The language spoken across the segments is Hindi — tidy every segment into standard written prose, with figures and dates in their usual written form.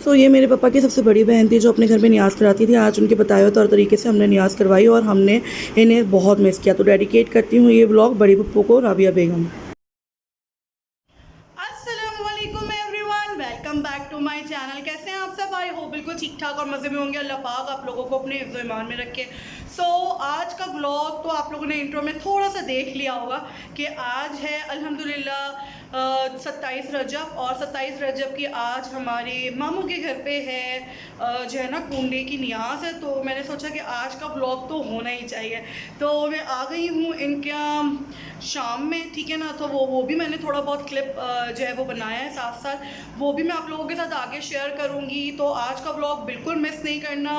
तो ये मेरे पापा की सबसे बड़ी बहन थी जो अपने घर में नियाज़ कराती थी। आज उनके बताए हुए तौर तरीके से हमने नियाज़ करवाई और हमने इन्हें बहुत मिस किया। तो डेडिकेट करती हूँ ये व्लॉग बड़ी पप्पू को, राबिया बेगम। अस्सलामुअलैकुम everyone, welcome back to my channel. कैसे हैं आप सब? आई होप बिल्कुल ठीक ठाक और मज़े में होंगे। अल्लाह पाक आप लोगों को अपने इज़्ज़ो ईमान में रखे। आज का व्लॉग तो आप लोगों ने इंट्रो में थोड़ा सा देख लिया होगा कि आज है अल्हम्दुलिल्लाह 27 रजब, और 27 रजब की आज हमारे मामू के घर पे है जो है ना कुंडे की नियाज़ है। तो मैंने सोचा कि आज का व्लॉग तो होना ही चाहिए। तो मैं आ गई हूँ इनका शाम में, ठीक है ना। तो वो भी मैंने थोड़ा बहुत क्लिप जो है वो बनाया है, साथ साथ वो भी मैं आप लोगों के साथ आगे शेयर करूँगी। तो आज का व्लॉग बिल्कुल मिस नहीं करना।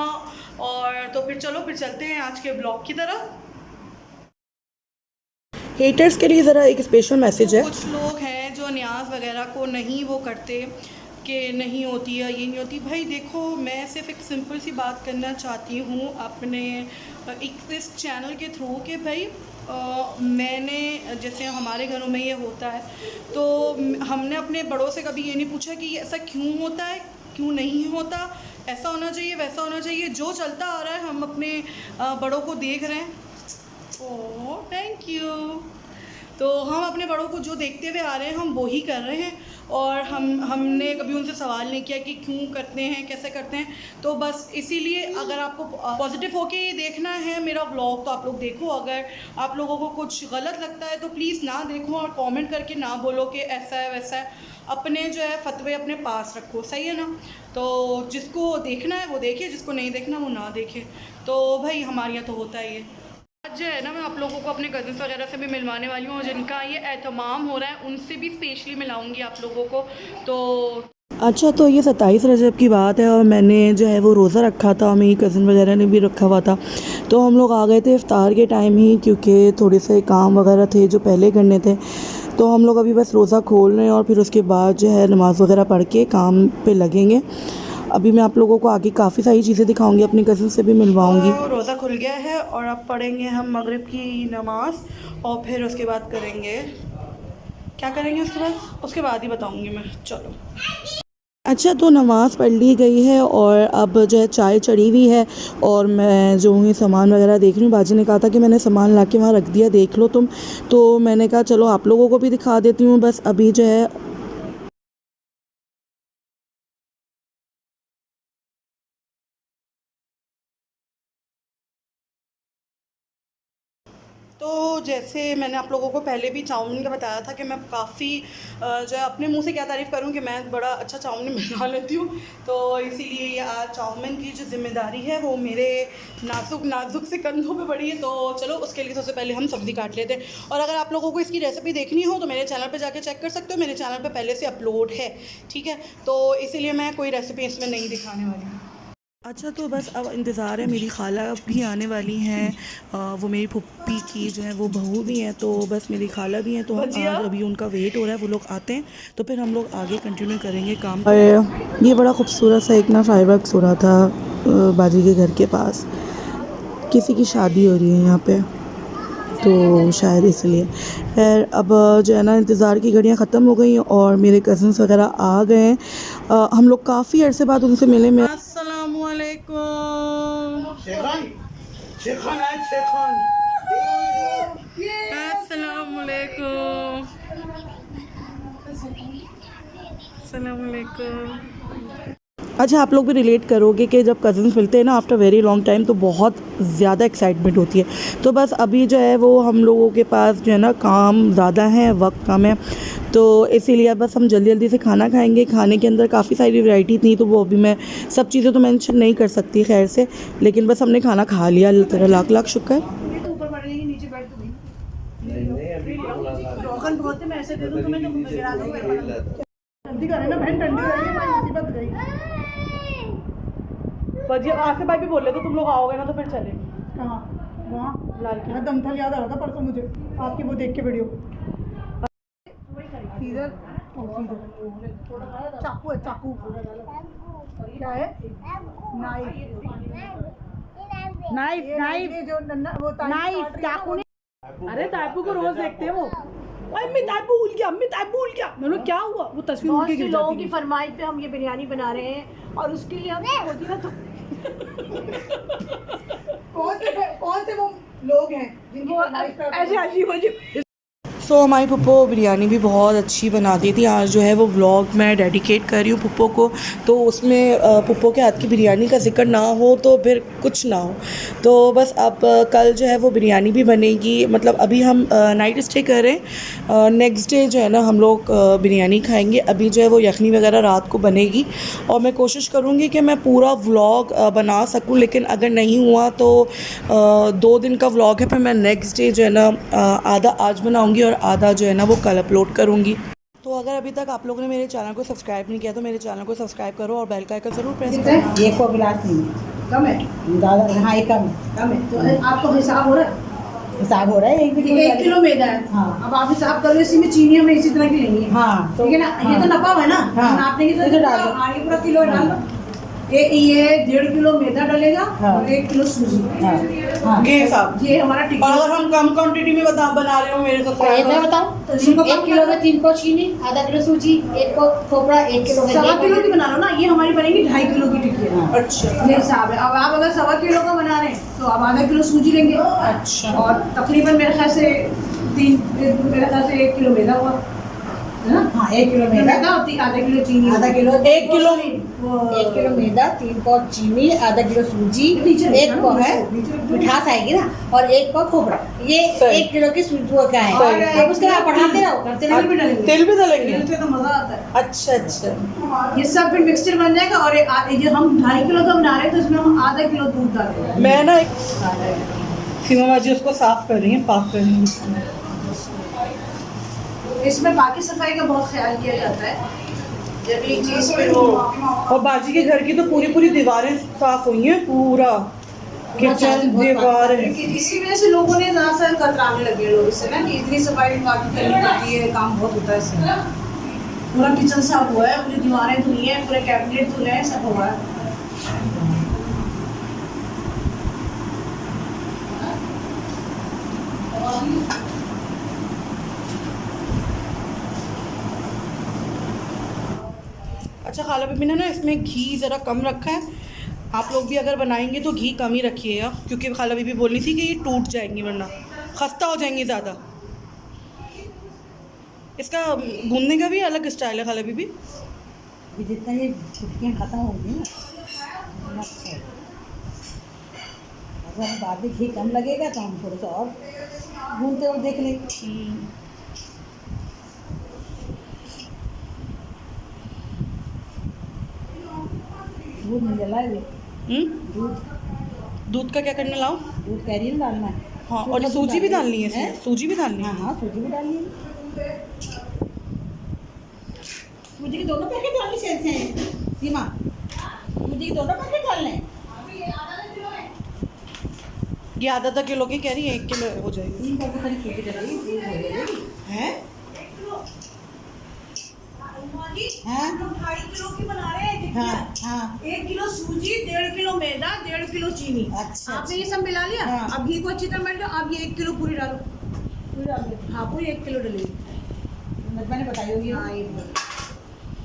और तो फिर चलो फिर चलते हैं आज के व्लॉग की तरफ। हेटर्स के लिए ज़रा एक स्पेशल मैसेज है। कुछ लोग हैं जो न्याज वगैरह को नहीं वो करते कि नहीं होती है, ये नहीं होती। भाई देखो, मैं सिर्फ एक सिंपल सी बात करना चाहती हूँ अपने इस चैनल के थ्रू कि भाई मैंने, जैसे हमारे घरों में ये होता है तो हमने अपने बड़ों से कभी ये नहीं पूछा कि ऐसा क्यों होता है, क्यों नहीं होता, ऐसा होना चाहिए, वैसा होना चाहिए। जो चलता आ रहा है हम अपने बड़ों को देख रहे हैं। Oh thank you. तो हम अपने बड़ों को जो देखते हुए आ रहे हैं हम वो ही कर रहे हैं। और हमने कभी उनसे सवाल नहीं किया कि क्यों करते हैं, कैसे करते हैं। तो बस इसीलिए अगर आपको पॉजिटिव होके ये देखना है मेरा व्लॉग तो आप लोग देखो। अगर आप लोगों को कुछ गलत लगता है तो प्लीज़ ना देखो और कमेंट करके ना बोलो कि ऐसा है वैसा है। अपने जो है फतवे अपने पास रखो, सही है ना। तो जिसको देखना है वो देखे, जिसको नहीं देखना वो ना देखे। तो भाई हमारे यहाँ तो होता ही है। आज जो है ना मैं आप लोगों को अपने कज़न्स वगैरह से भी मिलवाने वाली हूँ, जिनका ये एहतमाम हो रहा है उनसे भी स्पेशली मिलाऊंगी आप लोगों को। तो अच्छा, तो ये 27 रजब की बात है और मैंने जो है वो रोज़ा रखा था, मेरी कज़न वगैरह ने भी रखा हुआ था। तो हम लोग आ गए थे इफ्तार के टाइम ही, क्योंकि थोड़े से काम वगैरह थे जो पहले करने थे। तो हम लोग अभी बस रोज़ा खोल रहे हैं और फिर उसके बाद जो है नमाज़ वगैरह पढ़ के काम पे लगेंगे। अभी मैं आप लोगों को आगे काफ़ी सारी चीज़ें दिखाऊंगी, अपनी कज़न से भी मिलवाऊंगी। रोज़ा खुल गया है और अब पढ़ेंगे हम मगरिब की नमाज़ और फिर उसके बाद करेंगे, क्या करेंगे उसके बाद ही बताऊंगी मैं। चलो अच्छा, तो नमाज़ पढ़ ली गई है और अब जो है चाय चढ़ी हुई है और मैं जो हूँ सामान वगैरह देख रही हूँ। बाजी ने कहा था कि मैंने सामान ला के वहाँ रख दिया, देख लो तुम। तो मैंने कहा चलो आप लोगों को भी दिखा देती हूँ। बस अभी जो है तो जैसे मैंने आप लोगों को पहले भी चाउमीन का बताया था कि मैं काफ़ी जो है अपने मुंह से क्या तारीफ़ करूं कि मैं बड़ा अच्छा चाउमीन बना लेती हूं। तो इसीलिए ये आज चाउमीन की जो ज़िम्मेदारी है वो मेरे नाजुक नाजुक से कंधों पे पड़ी है। तो चलो उसके लिए सबसे पहले हम सब्ज़ी काट लेते हैं। और अगर आप लोगों को इसकी रेसिपी देखनी हो तो मेरे चैनल पर जाके चेक कर सकते हो, मेरे चैनल पर पहले से अपलोड है, ठीक है। तो इसीलिए मैं कोई रेसिपी इसमें नहीं दिखाने वाली हूँ। अच्छा, तो बस अब इंतज़ार है, मेरी खाला भी आने वाली हैं। वो मेरी फुप्पी की जो है वो बहू भी हैं, तो बस मेरी खाला भी हैं। तो आज अभी उनका वेट हो रहा है, वो लोग आते हैं तो फिर हम लोग आगे कंटिन्यू करेंगे काम। और ये बड़ा खूबसूरत सा एक ना फायरवर्क्स हो रहा था बाजी के घर के पास। किसी की शादी हो रही है यहाँ पे, तो शायद इसलिए। खैर अब जो है ना इंतज़ार की घड़ियाँ ख़त्म हो गई और मेरे कज़न्स वगैरह आ गए हैं। हम लोग काफ़ी अरसे बाद उनसे मिले। मैं अस्सलामुअलैकुम। अस्सलामुअलैकुम। अस्सलामुअलैकुम। अच्छा, आप लोग भी रिलेट करोगे कि जब कज़न्स मिलते हैं ना आफ्टर वेरी लॉन्ग टाइम तो बहुत ज़्यादा एक्साइटमेंट होती है। तो बस अभी जो है वो हम लोगों के पास जो है ना काम ज़्यादा है, वक्त कम है, तो इसीलिए बस हम जल्दी जल्दी से खाना खाएंगे। खाने के अंदर काफ़ी सारी वैरायटी थी तो वो अभी मैं सब चीज़ें तो मेंशन नहीं कर सकती खैर से, लेकिन बस हमने खाना खा लिया। अल्लाह तेरा लाख लाख शुक्र। बजी आसिफ भाई भी बोल रहे थे तुम लोग आओगे ना तो फिर चले। कहाँ? वहाँ लाल किला। दमथल याद आ रहा था परसों मुझे, आपकी वो देख के वीडियो। सीजर चाकू है, चाकू क्या है? नाइफ। नाइफ नाइफ जो वो नाइफ चाकू नहीं। अरे ताइपू को रोज देखते हैं वो। भूल गया, भूल गया। मैंने क्या हुआ? वो तस्वीर बहुत उनकी से गिर लोगों जाती की है। फरमाइश पे हम ये बिरयानी बना रहे हैं और उसके लिए हम होती ना तो कौन से वो लोग हैं जिनकी फरमाइश पे ऐसे अजीब अजीब सो हमारी पुप्पो बिरयानी भी बहुत अच्छी बनाती थी। आज जो है वो व्लॉग मैं डेडिकेट कर रही हूँ पुप्पो को, तो उसमें पुप्पो के हाथ की बिरयानी का जिक्र ना हो तो फिर कुछ ना हो। तो बस अब कल जो है वो बिरयानी भी बनेगी, मतलब अभी हम नाइट स्टे कर रहे हैं, नेक्स्ट डे जो है ना हम लोग बिरयानी खाएंगे। अभी जो है वो यखनी वगैरह रात को बनेगी और मैं कोशिश करूँगी कि मैं पूरा व्लॉग बना सकूँ, लेकिन अगर नहीं हुआ तो 2 दिन का व्लॉग है, फिर मैं नेक्स्ट डे जो है ना आधा आज बनाऊँगी और आधा जो है ना वो कल अपलोड करूँगी। तो अगर अभी तक आप लोगों ने मेरे चैनल को सब्सक्राइब नहीं किया तो मेरे चैनल को सब्सक्राइब करो और बेल का आइकन ज़रूर प्रेस करना। ये को गिलास नहीं है, कम है ज़्यादा, हाँ ये कम है। तो आपको हिसाब हो रहा है? हिसाब हो रहा है 1 किलो मैदा है। हाँ। अब आप हिसाब करो, इसी में चीनी हमें इसी तरह की लेनी है। हाँ ठीक है ना, ये तो नपा हुआ है ना, हाँ। नापने की ये तो डाल दो। आगे पूरा किलो डाल दो। ये 1.5 किलो मैदा डलेगा हाँ। और 1 किलो सूजी। हाँ हाँ। ये सब ये हमारा और टिक्की। अगर हम कम क्वांटिटी में बना रहे हो मेरे तो ये मैं सब्सक्राइबर, बताऊँ, तो इसको 1 किलो में 3 को चीनी, आधा किलो सूजी, 1 को खोपड़ा, 1 किलो मैदा। 1.25 किलो की बना लो ना, ये हमारी बनेगी 2.5 किलो की टिक्की है। हाँ। अच्छा ये हिसाब है। अब आप अगर 1.25 किलो का बना रहे हैं तो आप आधा किलो सूजी लेंगे अच्छा और तकरीबन मेरे ख्याल से 1 किलो मैदा हुआ है ना। हाँ 1 किलो मैदा, और आधा किलो चीनी। आधा किलो, 1 किलो 1 किलो मैदा, 3 को चीनी, आधा किलो सूजी, नीचे 1 को है मिठास आएगी ना, और 1 को खोपड़ा। ये सही। 1 किलो की सूजी वो क्या सही। है। अब उसके बाद बढ़ाते रहो, करते रहो। तेल भी डालेंगे। तेल भी डालेंगे? तेल से तो मजा आता है। अच्छा अच्छा। ये सब फिर मिक्सचर बन जाएगा और ये हम 2.5 किलो का बना रहे हैं तो इसमें हम आधा किलो दूध डाल रहे हैं। मैं ना सीमा बाजी उसको साफ कर रही है, पाक कर रही है। इसमें बाकी सफाई का बहुत ख्याल किया जाता है जब एक चीज़ पे वो और बाजी के घर की तो पूरी दीवारें साफ हुई हैं, पूरा किचन दीवार है। इसी वजह से लोगों ने ज़्यादा कतराने लगे हैं लोग इससे ना कि इतनी सफाई बाकी करनी पड़ती है, काम बहुत होता है इससे। पूरा किचन साफ हुआ है, पूरी दीवारें धुली हैं, पूरे कैबिनेट धुले हैं, सब हुआ है। अच्छा खाला बीबी ने ना इसमें घी ज़रा कम रखा है, आप लोग भी अगर बनाएंगे तो घी कम ही रखिएगा, क्योंकि खाला बीबी बोलनी थी कि ये टूट जाएंगी वरना खस्ता हो जाएंगी ज़्यादा। इसका भूनने का भी अलग स्टाइल है खाला बीबी। जितना ये छुट्टियाँ खत्म होगी ना, अगर बाद में घी कम लगेगा तो हम थोड़ा सा और भूनते और देख लेंगे। दूध नहीं जला है, दूध दूध का क्या करना लाओ? दूध कैरियर डालना है। हाँ, और सूजी भी डालनी है इसमें? हैं? सूजी भी डालनी हाँ है? हाँ सूजी भी डालनी है। सूजी के दोनों पैकेट डालने से हैं सीमा, सूजी के दोनों पैकेट डालने हैं। ये आधा किलो की कह रही है, 1 किलो हो जाएगी। 3 पैकेट खाली सूजी डालेगी हैं? हाँ 2.5 किलो की बना रहे हैं। हाँ हाँ 1 किलो सूजी, 1.5 किलो मैदा, 1.5 किलो चीनी। अच्छा, आपने ये सब मिला लिया। हाँ। अब घी को अच्छी तरह मिल आप ये 1 किलो पूरी डालो। पूरी डाल दो। हाँ पूरी 1 किलो डलेगी। मैंने बताई होगी। हाँ ये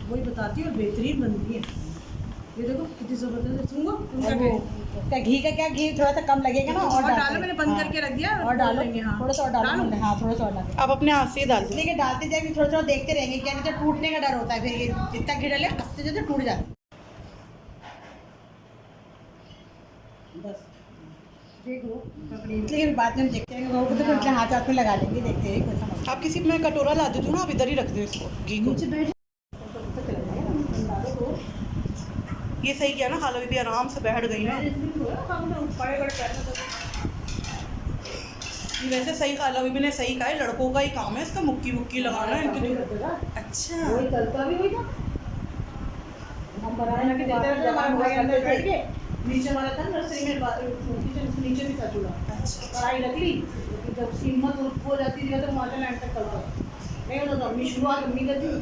वही बताती है और बेहतरीन बनती है। ये देखो कितनी जबरदस्त है। सुनो और वो उसका घी का क्या, घी थोड़ा सा कम लगेगा ना, और डालो। मैंने बंद करके रख दिया और डालो लेंगे। हाँ थोड़ा सा और डालो। हाँ थोड़ा सा और डालो, आप अपने हाथ से ही डाल दो। इसलिए कि डालते जाएंगे थोड़ा थोड़ा देखते रहेंगे, क्या नहीं तो टूटने का डर होता है। फिर ये जितना घी डाले कस्ते जाते टूट जाता है। बस देख लो इसलिए बाद में हम देखते हैं, वो तो फिर अपने हाथ में लगा लेंगे, देखते हैं कोई समझ। आप किसी में कटोरा ला देती हूँ ना, आप इधर ही रख दो इसको घी को। नीचे बैठ ये सही किया ना, खाला बीबी आराम से बैठ गई ना। वैसे सही खाला बीबी ने सही कहा है, लड़कों का ही काम है इसका मुक्की वुक्की लगाना इनके तो। अच्छा वही तलका भी हुई था। हम बनाने के देते रहते हमारे भाई अंदर बैठ के नीचे वाला था नर्सरी में किचन नीचे भी था चूल्हा। कढ़ाई रख ली, जब सीमत हो जाती थी तो माता लैंड तक तलता नहीं होता था। अम्मी शुरुआत अम्मी करती थी।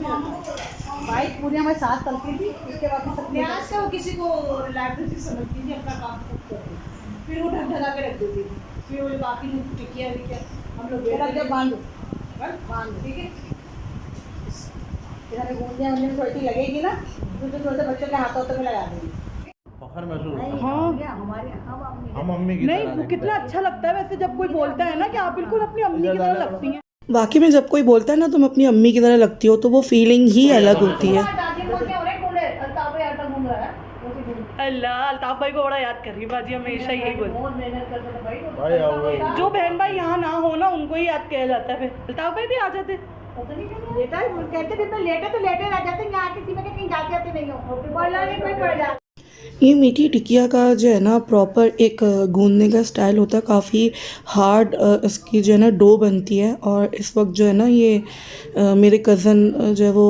भाई पूरी हमारी सास तलती थी, उसके बाद में सब न्याज का वो किसी को लाइब्रेरी समझती थी, अपना काम खुद करती, फिर वो ढक ढका के रख देती थी। फिर वो बाकी जो टिकिया विकिया हम लोग जब बांधो बांध, ठीक है। इधर गूंजने वूंजने में थोड़ी सी लगेगी ना, तो थोड़ा सा बच्चों के हाथों में लगा देंगे। फखर महसूस होता है। हाँ हमारे हम मम्मी की नहीं, तरह वो दिखते कितना हैं। अच्छा लगता है वैसे जब कोई बोलता है ना कि आप बिल्कुल अपनी अम्मी की तरह लगती हैं। वाकई में जब कोई बोलता है ना तुम अपनी अम्मी की तरह लगती हो, तो वो फीलिंग ही अलग होती है। दादी बोल के हो रहे कूलर, अल्ताफ भाई आटा घूम रहा है, वो भी घूम। अल्लाह, अल्ताफ भाई को बड़ा याद कर रही बाजी, हमेशा यही बोल। बहुत मेहनत करते थे भाई, भाई आओ। जो बहन भाई यहाँ ना हो ना, उनको ही याद किया जाता है। फिर अल्ताफ भाई भी आ जाते। लेटा कहते दिन में लेटे तो लेटे रह जाते, यहाँ किसी में कहीं जाते आते नहीं हो, पढ़ना नहीं कोई पढ़ जाता। ये मीठी टिकिया का जो है ना प्रॉपर एक गूंदने का स्टाइल होता है, काफ़ी हार्ड इसकी जो है ना डो बनती है। और इस वक्त जो है ना ये मेरे कज़न जो है वो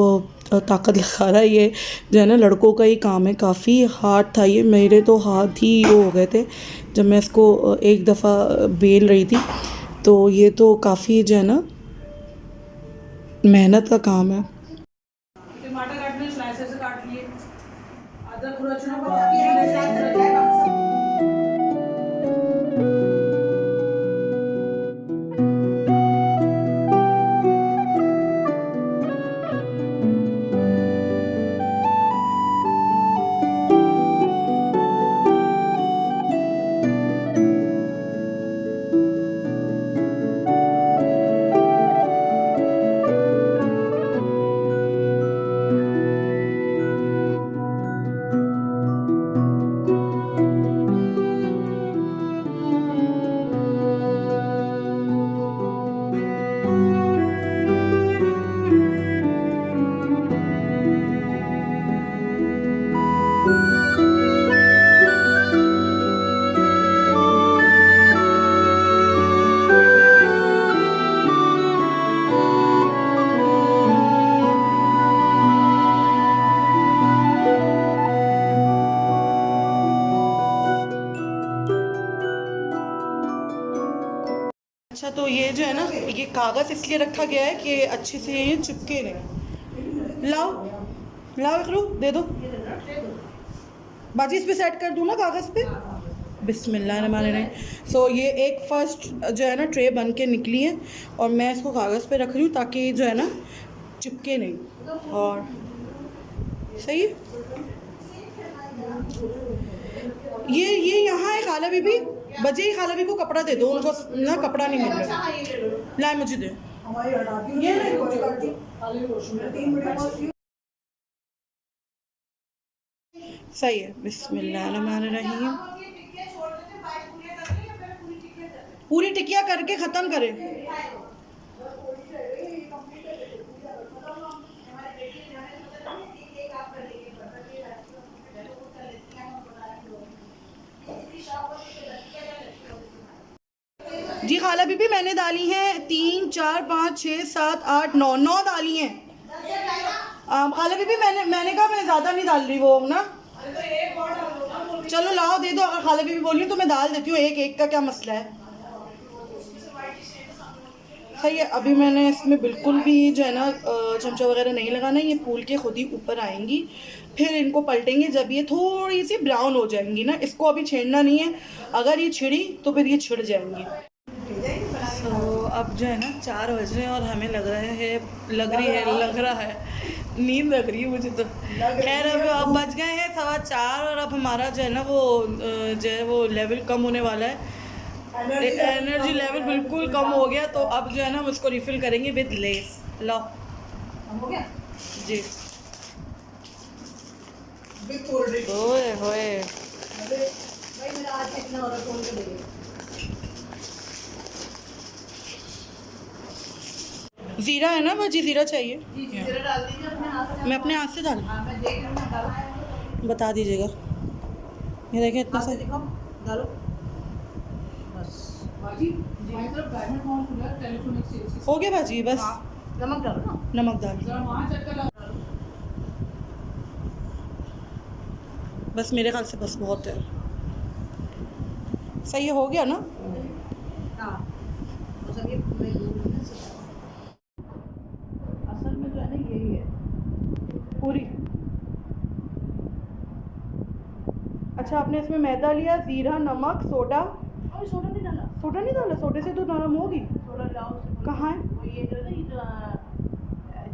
ताकत लगा रहा है। ये जो है ना लड़कों का ही काम है, काफ़ी हार्ड था ये, मेरे तो हाथ ही वो हो गए थे जब मैं इसको एक दफ़ा बेल रही थी। तो ये तो काफ़ी जो है ना मेहनत का काम है। टमाटर काटने स्लाइसेस से काट लिए, अदरक थोड़ा चुना अच्छा, तो ये जो है ना, ये कागज़ इसलिए रखा गया है कि अच्छे से ये चिपके नहीं। लाओ लाओ इकरू, दे दो बाजी, इस पे सेट कर दूँ ना कागज़ पे। बिस्मिल्लाहिर्रहमानिर्रहीम। सो ये एक फर्स्ट जो है ना ट्रे बन के निकली है, और मैं इसको कागज़ पे रख रही हूँ ताकि जो है ना चिपके नहीं। और सही है। ये यहाँ है खाला बीबी, बजे खाला बीबी को कपड़ा दे दो, उनको ना कपड़ा नहीं मिल रहा। लाए मुझे दे। ये सही है। बिस्मिल्लाहिर्रहमानिर्रहीम। पूरी टिकिया करके ख़त्म करें। जी खाला बीबी, मैंने डाली हैं 3 4 5 6 7 8 9 डाली हैं। खाला बीबी मैंने कहा मैं ज़्यादा नहीं डाल रही वो ना। चलो लाओ दे दो, अगर खाला बीबी बोली तो मैं डाल देती हूँ, एक का क्या मसला है। सही है। अभी मैंने इसमें बिल्कुल भी जो है ना चमचा वगैरह नहीं लगाना, ये फूल के खुद ही ऊपर आएंगी। फिर इनको पलटेंगे जब ये थोड़ी सी ब्राउन हो जाएंगी ना, इसको अभी छेड़ना नहीं है, अगर ये छिड़ी तो फिर ये छिड़ जाएंगी। तो अब जो है ना 4 बज रहे हैं और हमें लग रहा है नींद लग रही है मुझे तो। खैर अब बज गए हैं 4:15 और अब हमारा जो है ना वो जो है वो लेवल कम होने वाला है, एनर्जी लेवल बिल्कुल कम हो गया। तो अब जो है ना हम उसको रिफ़िल करेंगे विद लेस। लो हो गया जी। ओए होए, भाई मेरा आज कितना हो रहा है, खोल के देखिए। ज़ीरा है ना भाजी, ज़ीरा चाहिए। जी जी, जीरा डाल दीजिए अपने हाथ से। मैं अपने हाथ से डालूं? हाँ मैं देख रही हूँ, डालो, बता दीजिएगा। ये देखें इतना हाथ से सा दिखाओ, डालो बस। बाजी हमारी तरफ डायमंड मॉल खुला है, टेलीफोनिक सेल्स। हो गया भाजी, बस हाँ, नमक डालो ना। नमक डाल, जरा वहाँ चक्कर लगा लो। बस मेरे ख्याल से बस बहुत है। सही है, हो गया ना। हाँ बस अब ये मैं दूध में से असल में जो है ना यही है पूरी। अच्छा, आपने इसमें मैदा लिया, ज़ीरा, नमक, सोडा। और सोडा नहीं डाला, सोडा नहीं डाला? सोडे से तो नरम होगी। सोडा लाओ से कहाँ है? वही ये जो है ना, ये जो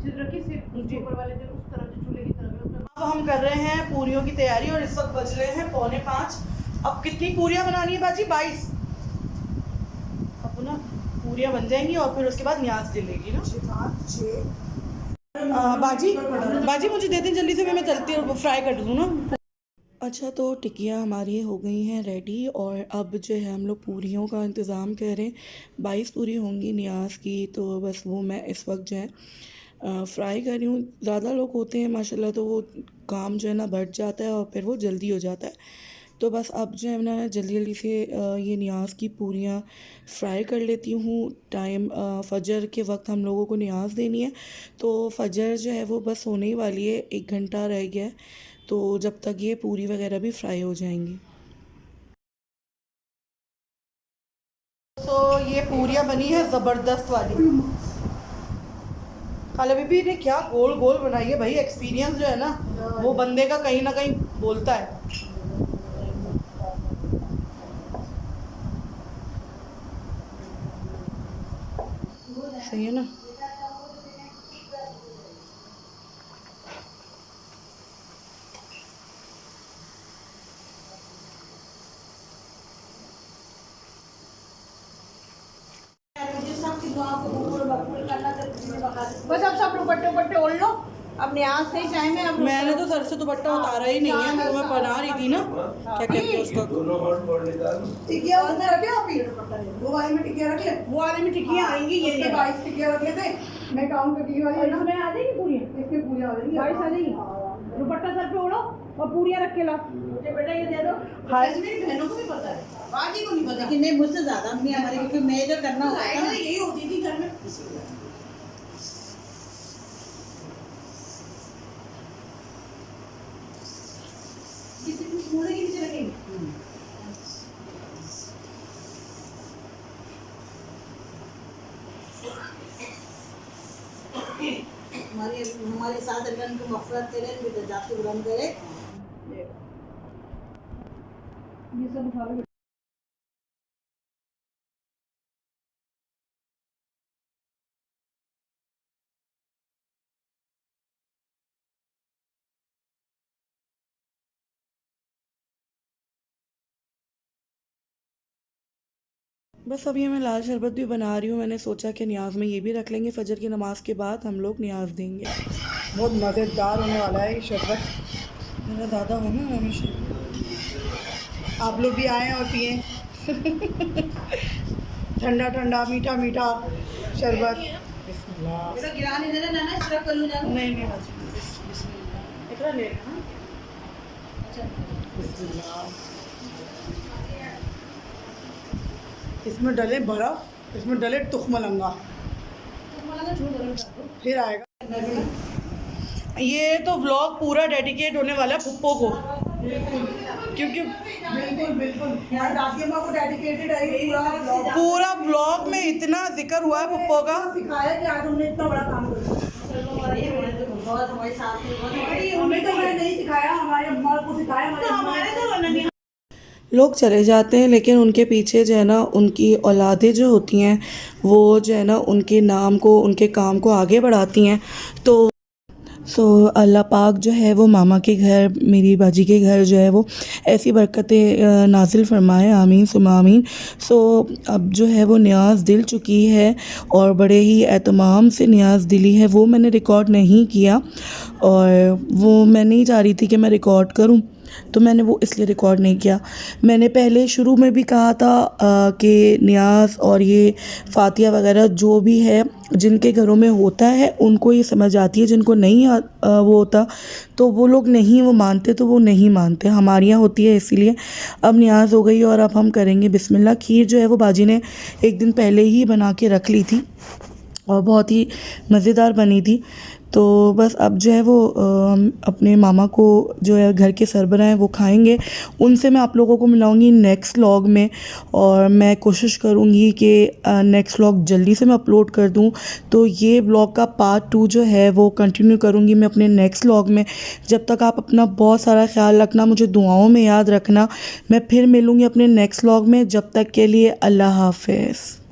छिद्र की सिर्फ ऊपर वाले जो उस तरफ जो चूल्हे की तरफ है उसमें अब हम कर रहे हैं पूरियों की तैयारी और इस वक्त बज रहे हैं 4:45। अब कितनी पूरियां बनानी है बाजी? 22। अब ना पूरियां बन जाएंगी और फिर उसके बाद न्याज जलेगी ना। बाजी मुझे दे दें जल्दी से, मैं चलती हूँ, फ्राई कर दूँ ना। अच्छा, तो टिकियाँ हमारी हो गई हैं रेडी और अब जो है हम लोग पूरियों का इंतज़ाम कर रहे हैं। 22 पूरी होंगी नियाज़ की, तो बस वो मैं इस वक्त जो है फ्राई कर रही हूँ। ज़्यादा लोग होते हैं माशाल्लाह, तो वो काम जो है ना बढ़ जाता है और फिर वो जल्दी हो जाता है। तो बस अब जो है ना जल्दी जल्दी से ये नियाज़ की पूरियाँ फ्राई कर लेती हूँ। टाइम फ़जर के वक्त हम लोगों को नियाज़ देनी है, तो फ़जर जो है वो बस होने ही वाली है, 1 घंटा रह गया है, तो जब तक ये पूरी वगैरह भी फ्राई हो जाएंगी। तो ये पूरियां बनी है ज़बरदस्त वाली। खाला बीबी ने क्या गोल गोल बनाई है भाई। एक्सपीरियंस जो है ना वो बंदे का कहीं ना कहीं बोलता है। सही है ना। बस अब सब दुपट्टे उपट्टे ओढ़ लो, अब न्याज से ही टाइम है। अब मैंने तो सर से दुपट्टा उतारा ही नहीं है, तो मैं बना रही थी ना, क्या कहते हैं उसका, टिकिया उसमें रखे आप ही, वो वाले में टिकिया रख ले, वो वाले में टिकिया आएंगी। ये 22 टिकिया रख लेते, मैं काउंट करती वाली है ना, इसमें आ जाएगी पूरी, इसमें पूरी आ जाएगी, 22 आ जाएगी। दुपट्टा सर पे ओढ़ो और पूरियां रख के ला। मुझे बेटा ये दे दो। हाँ, मेरी बहनों को भी पता है, बाजी को नहीं पता, लेकिन नहीं मुझसे ज्यादा अम्मी हमारी, क्योंकि मैं जो करना होता है यही होती थी घर में। मुड़े के नीचे रखेंगे। हमारे साथ अल्लाह को मफ़रत करे, उनकी जात को बुलंद करे। ये सब उठा लो। बस अभी मैं लाल शरबत भी बना रही हूँ। मैंने सोचा कि नियाज़ में ये भी रख लेंगे, फ़जर की नमाज़ के बाद हम लोग नियाज़ देंगे। बहुत मज़ेदार होने वाला है ये शरबत। मेरा ज़्यादा हो ना हमेशा, आप लोग भी आएँ और पिएँ। ठंडा ठंडा मीठा मीठा शरबत। बिस्मिल्लाह। बेटा गिरा नहीं देना ना, इस तरह कर लो जानो। नहीं नहीं बिस्मिल्लाह। इतना ले लेना। अच्छा बिस्मिल्लाह। इसमें डले बर्फ़, इसमें डले तुखमलंगा, फिर आएगा। ये तो व्लॉग पूरा डेडिकेट होने वाला है पुप्पो को, क्योंकि बिल्कुल बिल्कुल यार दादी अम्मा को डेडिकेटेड है पूरा व्लॉग में इतना जिक्र हुआ है पुप्पो का। सिखाया कि आज हमने इतना बड़ा काम किया। बहुत हमारे साथ में हमें तो नहीं सिखाया, हमारी अम्मा को सिखाया, हमारे तो लोग चले जाते हैं, लेकिन उनके पीछे जो है ना उनकी औलादें जो होती हैं वो जो है ना उनके नाम को, उनके काम को आगे बढ़ाती हैं। तो अल्लाह पाक जो है वो मामा के घर, मेरी बाजी के घर जो है वो ऐसी बरकतें नाजिल फरमाए, आमीन सुमा आमीन। अब जो है वो नियाज़ दिल चुकी है और बड़े ही एहतमाम से नियाज़ दिली है। वो मैंने रिकॉर्ड नहीं किया और वो मैं नहीं चाह रही थी कि मैं रिकॉर्ड करूं, तो मैंने वो इसलिए रिकॉर्ड नहीं किया। मैंने पहले शुरू में भी कहा था कि नियाज़ और ये फ़ातिया वगैरह जो भी है जिनके घरों में होता है उनको ये समझ आती है, जिनको नहीं वो होता तो वो लोग नहीं वो मानते, तो वो नहीं मानते। हमारे यहाँ होती है, इसीलिए अब नियाज़ हो गई और अब हम करेंगे बिस्मिल्लाह। खीर जो है वो बाजी ने एक दिन पहले ही बना के रख ली थी और बहुत ही मज़ेदार बनी थी। तो बस अब जो है वो हम अपने मामा को जो है घर के सरबराह हैं वो खाएंगे। उनसे मैं आप लोगों को मिलाऊंगी नेक्स्ट व्लॉग में और मैं कोशिश करूंगी कि नेक्स्ट व्लॉग जल्दी से मैं अपलोड कर दूं। तो ये व्लॉग का पार्ट 2 जो है वो कंटिन्यू करूंगी मैं अपने नेक्स्ट व्लॉग में। जब तक आप अपना बहुत सारा ख्याल रखना, मुझे दुआओं में याद रखना। मैं फिर मिलूँगी अपने नेक्स्ट व्लॉग में। जब तक के लिए अल्लाह हाफ़िज़।